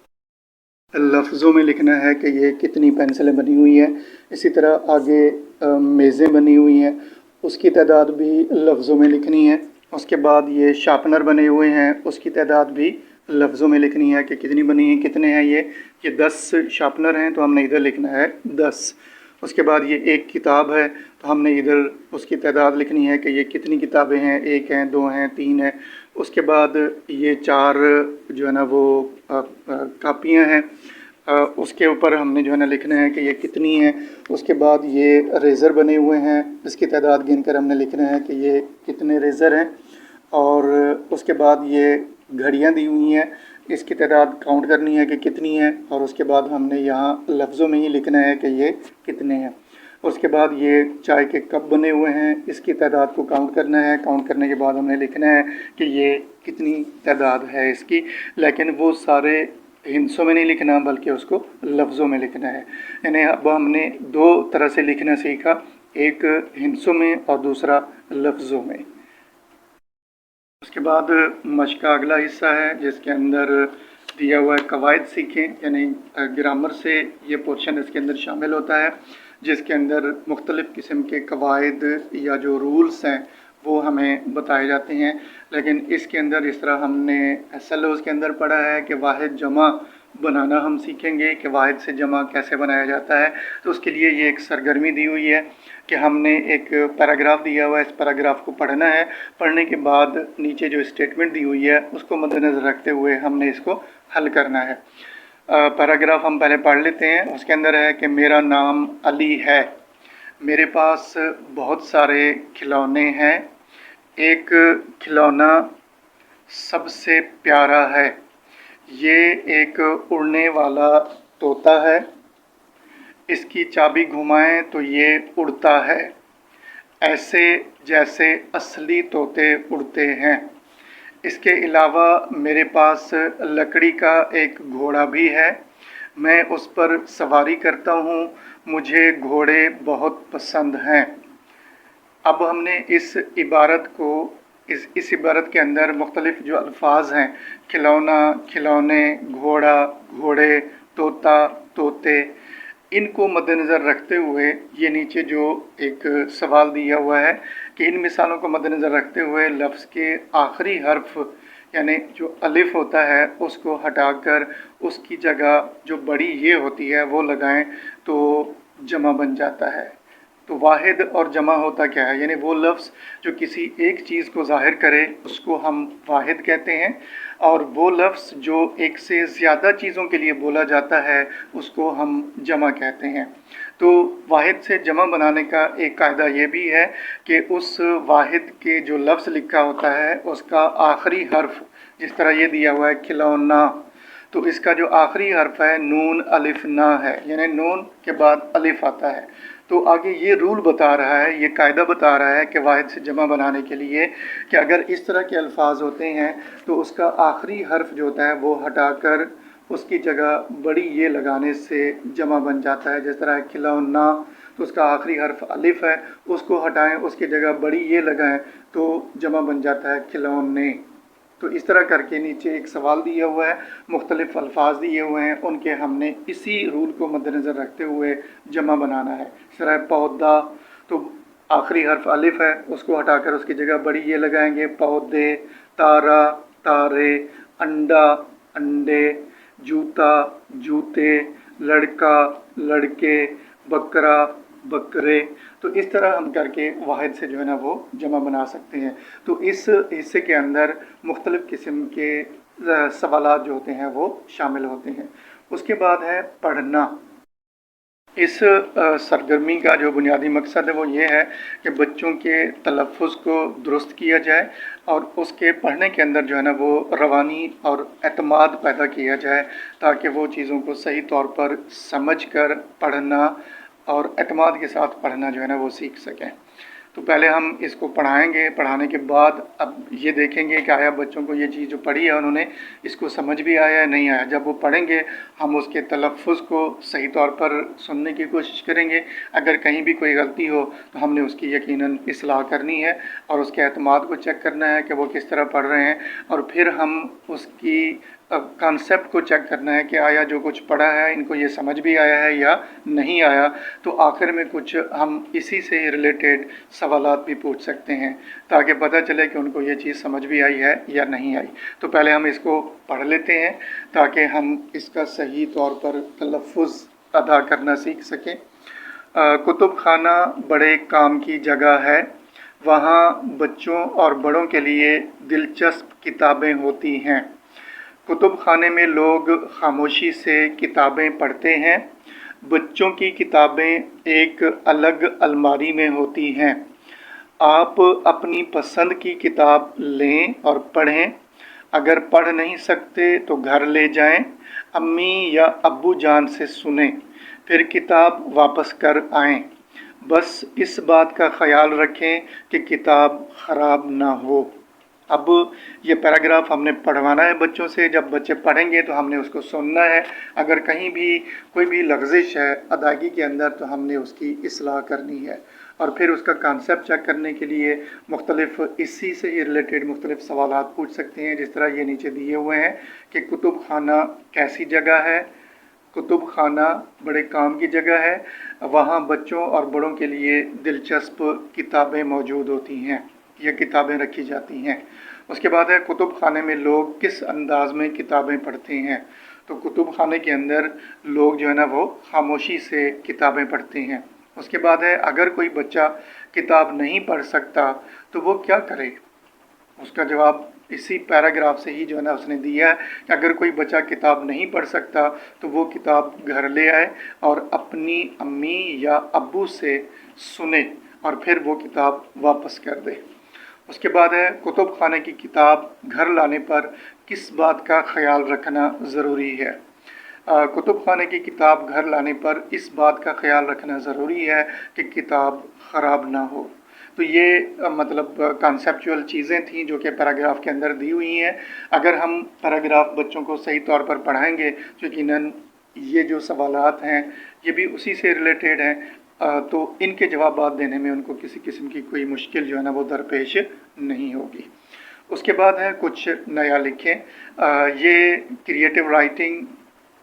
लफ्ज़ों में लिखना है कि ये कितनी पेंसिलें बनी हुई हैं। इसी तरह आगे मेज़ें बनी हुई हैं, उसकी तादाद भी लफ्ज़ों में लिखनी है। उसके बाद ये शार्पनर बने हुए हैं, उसकी तादाद भी लफ्ज़ों में लिखनी है कि कितनी बनी है, कितने हैं ये 10 शार्पनर हैं, तो हमने इधर लिखना है 10। उसके बाद ये एक किताब है, तो हमने इधर उसकी तादाद लिखनी है कि ये कितनी किताबें हैं, 1 हैं, 2 हैं, 3 हैं। उसके बाद ये 4 जो है ना वो कापियाँ हैं, उसके ऊपर हमने जो है ना लिखना है कि ये कितनी है। उसके बाद ये रेज़र बने हुए हैं, इसकी तादाद गिनकर हमने लिखना है कि ये कितने रेज़र हैं। और उसके बाद ये घड़ियाँ दी हुई हैं, इसकी तादाद काउंट करनी है कि कितनी है, और उसके बाद हमने यहाँ लफ्ज़ों में ही लिखना है कि ये कितने हैं। उसके बाद ये चाय के कप बने हुए हैं, इसकी तादाद को काउंट करना है। काउंट करने के बाद हमने लिखना है कि ये कितनी तादाद है इसकी, लेकिन वो सारे हिंसों में नहीं लिखना बल्कि उसको लफ्ज़ों में लिखना है। यानी अब हमने 2 तरह से लिखना सीखा, एक हिंसों में और दूसरा लफ्ज़ों में। उसके बाद मश्क का अगला हिस्सा है जिसके अंदर दिया हुआ है कवायद सीखें, यानी ग्रामर से ये पोर्शन इसके अंदर शामिल होता है, जिसके अंदर मुख्तलिफ़ किस्म के कवायद या जो रूल्स हैं वो हमें बताए जाते हैं। लेकिन इसके अंदर इस तरह हमने SLOs के अंदर पढ़ा है कि वाहिद जमा बनाना हम सीखेंगे कि वाहिद से जमा कैसे बनाया जाता है। तो उसके लिए ये एक सरगर्मी दी हुई है कि हमने एक पैराग्राफ दिया हुआ है, इस पैराग्राफ को पढ़ना है। पढ़ने के बाद नीचे जो स्टेटमेंट दी हुई है उसको मद्देनज़र रखते हुए हमने इसको हल करना है। पैराग्राफ हम पहले पढ़ लेते हैं। उसके अंदर है कि मेरा नाम अली है, मेरे पास बहुत सारे खिलौने हैं, एक खिलौना सबसे प्यारा है, ये एक उड़ने वाला तोता है, इसकी चाबी घुमाएं तो ये उड़ता है, ऐसे जैसे असली तोते उड़ते हैं। इसके अलावा मेरे पास लकड़ी का एक घोड़ा भी है, मैं उस पर सवारी करता हूँ, मुझे घोड़े बहुत पसंद हैं। अब हमने इस इबारत को इस इबारत के अंदर मुख्तलिफ जो अल्फाज हैं, खिलौना, खिलौने, घोड़ा, घोड़े, तोता, तोते, इनको मद्देनज़र रखते हुए ये नीचे जो एक सवाल दिया हुआ है कि इन मिसालों को मद्देनज़र रखते हुए लफ्ज़ के आखिरी हर्फ यानी जो अलिफ होता है उसको हटाकर उसकी जगह जो बड़ी ये होती है वो लगाएं तो जमा बन जाता है। तो वाहिद और जमा होता क्या है, यानी वो लफ्ज़ जो किसी एक चीज़ को ज़ाहिर करे उसको हम वाहिद कहते हैं, और वो लफ्ज़ जो एक से ज़्यादा चीज़ों के लिए बोला जाता है उसको हम जमा कहते हैं। तो वाहिद से जमा बनाने का एक कायदा ये भी है कि उस वाहिद के जो लफ्ज़ लिखा होता है उसका आखिरी हर्फ, जिस तरह ये दिया हुआ है खिलौना, तो इसका जो आखिरी हर्फ है नून अलिफ ना है, यानी नून के बाद अलिफ आता है। तो आगे ये रूल बता रहा है, ये कायदा बता रहा है कि वाहिद से जमा बनाने के लिए कि अगर इस तरह के अल्फाज होते हैं तो उसका आखिरी हर्फ जो होता है वो हटाकर उसकी जगह बड़ी ये लगाने से जमा बन जाता है। जिस तरह खिलौना, तो उसका आखिरी हर्फ अलिफ है, उसको हटाएं, उसकी जगह बड़ी ये लगाएं तो जमा बन जाता है खिलौने। तो इस तरह करके नीचे एक सवाल दिया हुआ है, मुख्तलिफ अल्फाज दिए हुए हैं, उनके हमने इसी रूल को मद्देनज़र रखते हुए जमा बनाना है। इस तरह पौधा, तो आखिरी हर्फ अलिफ है, उसको हटाकर उसकी जगह बड़ी ये लगाएंगे पौधे, तारा, तारे, अंडा, अंडे, जूता, जूते, लड़का, लड़के, बकरा, बकरे। तो इस तरह हम करके वाहिद से जो है ना वो जमा बना सकते हैं। तो इस हिस्से के अंदर मुख्तलिफ़ किस्म के सवालात जो होते हैं वो शामिल होते हैं। उसके बाद है पढ़ना। इस सरगर्मी का जो बुनियादी मकसद है वो ये है कि बच्चों के तलफ़्फ़ुज़ को दुरुस्त किया जाए और उसके पढ़ने के अंदर जो है ना वो रवानी और एतमाद पैदा किया जाए, ताकि वो चीज़ों को सही तौर पर समझ कर पढ़ना और एतमाद के साथ पढ़ना जो है ना वो सीख सकें। तो पहले हम इसको पढ़ाएंगे, पढ़ाने के बाद अब ये देखेंगे कि आया बच्चों को ये चीज़ जो पढ़ी है उन्होंने इसको समझ भी आया है नहीं आया। जब वो पढ़ेंगे हम उसके तलफ़्फ़ुज़ को सही तौर पर सुनने की कोशिश करेंगे। अगर कहीं भी कोई गलती हो तो हमने उसकी यकीनन इस्लाह करनी है और उसके एतमाद को चेक करना है कि वो किस तरह पढ़ रहे हैं, और फिर हम उसकी कॉन्सेप्ट को चेक करना है कि आया जो कुछ पढ़ा है इनको ये समझ भी आया है या नहीं आया। तो आखिर में कुछ हम इसी से रिलेटेड सवालात भी पूछ सकते हैं ताकि पता चले कि उनको ये चीज़ समझ भी आई है या नहीं आई। तो पहले हम इसको पढ़ लेते हैं ताकि हम इसका सही तौर पर तलफ़्फ़ुज़ अदा करना सीख सकें। कुतुब खाना बड़े काम की जगह है, वहाँ बच्चों और बड़ों के लिए दिलचस्प किताबें होती हैं। कुतुब खाने में लोग खामोशी से किताबें पढ़ते हैं। बच्चों की किताबें एक अलग अलमारी में होती हैं। आप अपनी पसंद की किताब लें और पढ़ें। अगर पढ़ नहीं सकते तो घर ले जाएं, अम्मी या अब्बू जान से सुनें, फिर किताब वापस कर आएं। बस इस बात का ख्याल रखें कि किताब ख़राब ना हो। अब ये पैराग्राफ हमने पढ़वाना है बच्चों से, जब बच्चे पढ़ेंगे तो हमने उसको सुनना है। अगर कहीं भी कोई भी लग़ज़िश है अदायगी के अंदर तो हमने उसकी इस्लाह करनी है, और फिर उसका कॉन्सेप्ट चेक करने के लिए मुख्तलिफ़ इसी से रिलेटेड मुख्तलिफ़ सवालात पूछ सकते हैं, जिस तरह ये नीचे दिए हुए हैं कि कुतुब खाना कैसी जगह है। कुतुब खाना बड़े काम की जगह है, वहाँ बच्चों और बड़ों के लिए दिलचस्प किताबें मौजूद होती हैं, ये किताबें रखी जाती हैं। उसके बाद है कुतुब खाने में लोग किस अंदाज में किताबें पढ़ते हैं। तो कुतुब खाने के अंदर लोग जो है ना वो खामोशी से किताबें पढ़ते हैं। उसके बाद है अगर कोई बच्चा किताब नहीं पढ़ सकता तो वो क्या करे। उसका जवाब इसी पैराग्राफ से ही जो है ना उसने दिया है कि अगर कोई बच्चा किताब नहीं पढ़ सकता तो वो किताब घर ले आए और अपनी अम्मी या अब्बू से सुने और फिर वो किताब वापस कर दे। उसके बाद है कुतुब खाने की किताब घर लाने पर किस बात का ख्याल रखना ज़रूरी है। कुतुब खाने की किताब घर लाने पर इस बात का ख्याल रखना ज़रूरी है कि किताब ख़राब ना हो। तो ये मतलब कॉन्सेप्चुअल चीज़ें थीं जो कि पैराग्राफ के अंदर दी हुई हैं। अगर हम पैराग्राफ बच्चों को सही तौर पर पढ़ाएंगे तो यकीनन ये जो सवालात हैं ये भी उसी से रिलेटेड हैं। تو ان کے جوابات دینے میں ان کو کسی قسم کی کوئی مشکل جو ہے نا وہ درپیش نہیں ہوگی۔ اس کے بعد ہے کچھ نیا لکھیں۔ یہ کریٹیو رائٹنگ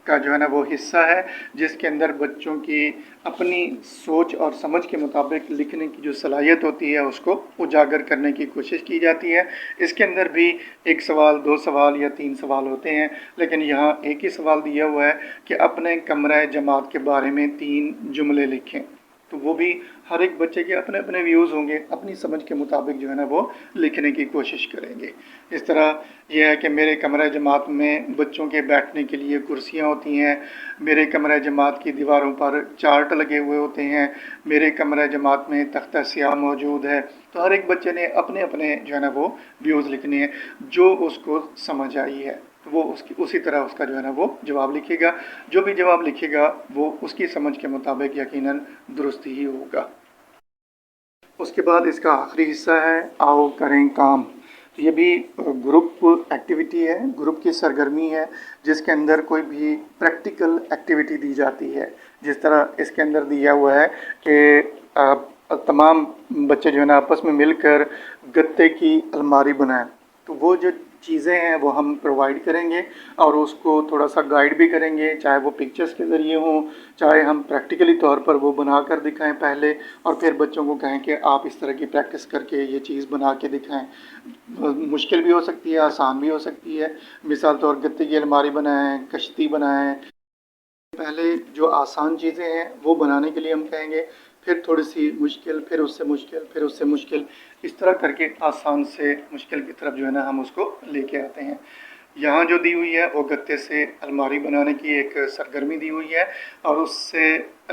کا جو ہے نا وہ حصہ ہے جس کے اندر بچوں کی اپنی سوچ اور سمجھ کے مطابق لکھنے کی جو صلاحیت ہوتی ہے اس کو اجاگر کرنے کی کوشش کی جاتی ہے۔ اس کے اندر بھی 1 سوال، 2 سوال یا 3 سوال ہوتے ہیں، لیکن یہاں ایک ہی سوال دیا ہوا ہے کہ اپنے کمرہ جماعت کے بارے میں 3 جملے لکھیں۔ تو وہ بھی ہر ایک بچے کے اپنے اپنے ویوز ہوں گے، اپنی سمجھ کے مطابق جو ہے نا وہ لکھنے کی کوشش کریں گے۔ اس طرح یہ ہے کہ میرے کمرہ جماعت میں بچوں کے بیٹھنے کے لیے کرسیاں ہوتی ہیں، میرے کمرہ جماعت کی دیواروں پر چارٹ لگے ہوئے ہوتے ہیں، میرے کمرہ جماعت میں تختہ سیاہ موجود ہے۔ تو ہر ایک بچے نے اپنے اپنے جو ہے نا وہ ویوز لکھنے ہیں جو اس کو سمجھ آئی ہے، تو وہ اسی طرح اس کا جو ہے نا وہ جواب لکھے گا۔ جو بھی جواب لکھے گا وہ اس کی سمجھ کے مطابق یقیناً درست ہی ہوگا۔ اس کے بعد اس کا آخری حصہ ہے آؤ کریں کام۔ یہ بھی گروپ ایکٹیویٹی ہے، گروپ کی سرگرمی ہے جس کے اندر کوئی بھی پریکٹیکل ایکٹیویٹی دی جاتی ہے۔ جس طرح اس کے اندر دیا ہوا ہے کہ تمام بچے جو ہے نا آپس میں مل کر گتے کی الماری بنائیں۔ تو وہ جو چیزیں ہیں وہ ہم پرووائڈ کریں گے اور اس کو تھوڑا سا گائیڈ بھی کریں گے، چاہے وہ پکچرز کے ذریعے ہوں، چاہے ہم پریکٹیکلی طور پر وہ بنا کر دکھائیں پہلے، اور پھر بچوں کو کہیں کہ آپ اس طرح کی پریکٹس کر کے یہ چیز بنا کے دکھائیں۔ مشکل بھی ہو سکتی ہے، آسان بھی ہو سکتی ہے۔ مثال طور گتے کی الماری بنائیں، کشتی بنائیں۔ پہلے جو آسان چیزیں ہیں وہ بنانے کے لیے ہم کہیں گے، پھر تھوڑی سی مشکل، پھر اس سے مشکل، پھر اس سے مشکل، اس طرح کر کے آسان سے مشکل کی طرف جو ہے نا ہم اس کو لے کے آتے ہیں۔ یہاں جو دی ہوئی ہے وہ گتے سے الماری بنانے کی ایک سرگرمی دی ہوئی ہے، اور اس سے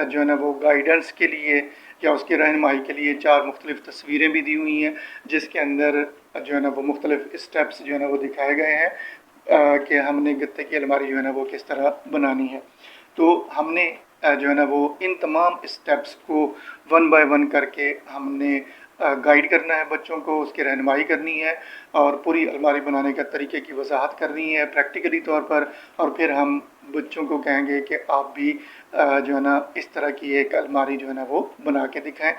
جو ہے نا وہ گائیڈنس کے لیے یا اس کی رہنمائی کے لیے 4 مختلف تصویریں بھی دی ہوئی ہیں جس کے اندر جو ہے نا وہ مختلف اسٹیپس جو ہے نا وہ دکھائے گئے ہیں کہ ہم نے گتے کی الماری جو ہے نا وہ کس طرح بنانی ہے۔ تو ہم نے جو ہے نا وہ ان تمام اسٹیپس کو 1 بائی 1 کر کے ہم نے گائیڈ کرنا ہے بچوں کو، اس کی رہنمائی کرنی ہے اور پوری الماری بنانے کا طریقے کی وضاحت کرنی ہے پریکٹیکلی طور پر، اور پھر ہم بچوں کو کہیں گے کہ آپ بھی جو ہے نا اس طرح کی ایک الماری جو ہے نا وہ بنا کے دکھائیں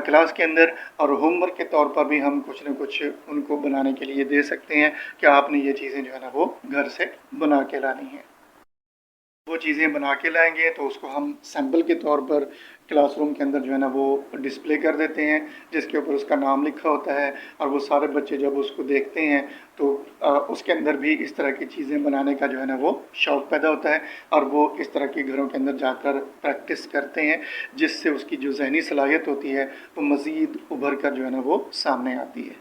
کلاس کے اندر، اور ہوم ورک کے طور پر بھی ہم کچھ نہ کچھ ان کو بنانے کے لیے دے سکتے ہیں کہ آپ نے یہ چیزیں جو ہے نا وہ گھر سے بنا کے لانی ہیں۔ وہ چیزیں بنا کے لائیں گے تو اس کو ہم سیمپل کے طور پر کلاس روم کے اندر جو ہے نا وہ ڈسپلے کر دیتے ہیں جس کے اوپر اس کا نام لکھا ہوتا ہے، اور وہ سارے بچے جب اس کو دیکھتے ہیں تو اس کے اندر بھی اس طرح کی چیزیں بنانے کا جو ہے نا وہ شوق پیدا ہوتا ہے، اور وہ اس طرح کے گھروں کے اندر جا کر پریکٹس کرتے ہیں جس سے اس کی جو ذہنی صلاحیت ہوتی ہے وہ مزید ابھر کر جو ہے نا وہ سامنے آتی ہے۔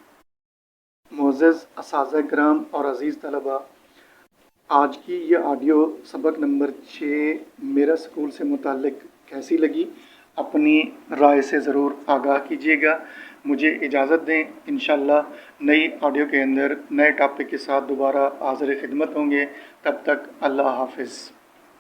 معزز اساتذہ کرام اور عزیز طلباء، آج کی یہ آڈیو سبق نمبر 6 میرا اسکول سے متعلق کیسی لگی؟ اپنی رائے سے ضرور آگاہ کیجیے گا۔ مجھے اجازت دیں، انشاءاللہ نئی آڈیو کے اندر نئے ٹاپک کے ساتھ دوبارہ حاضر خدمت ہوں گے۔ تب تک اللہ حافظ۔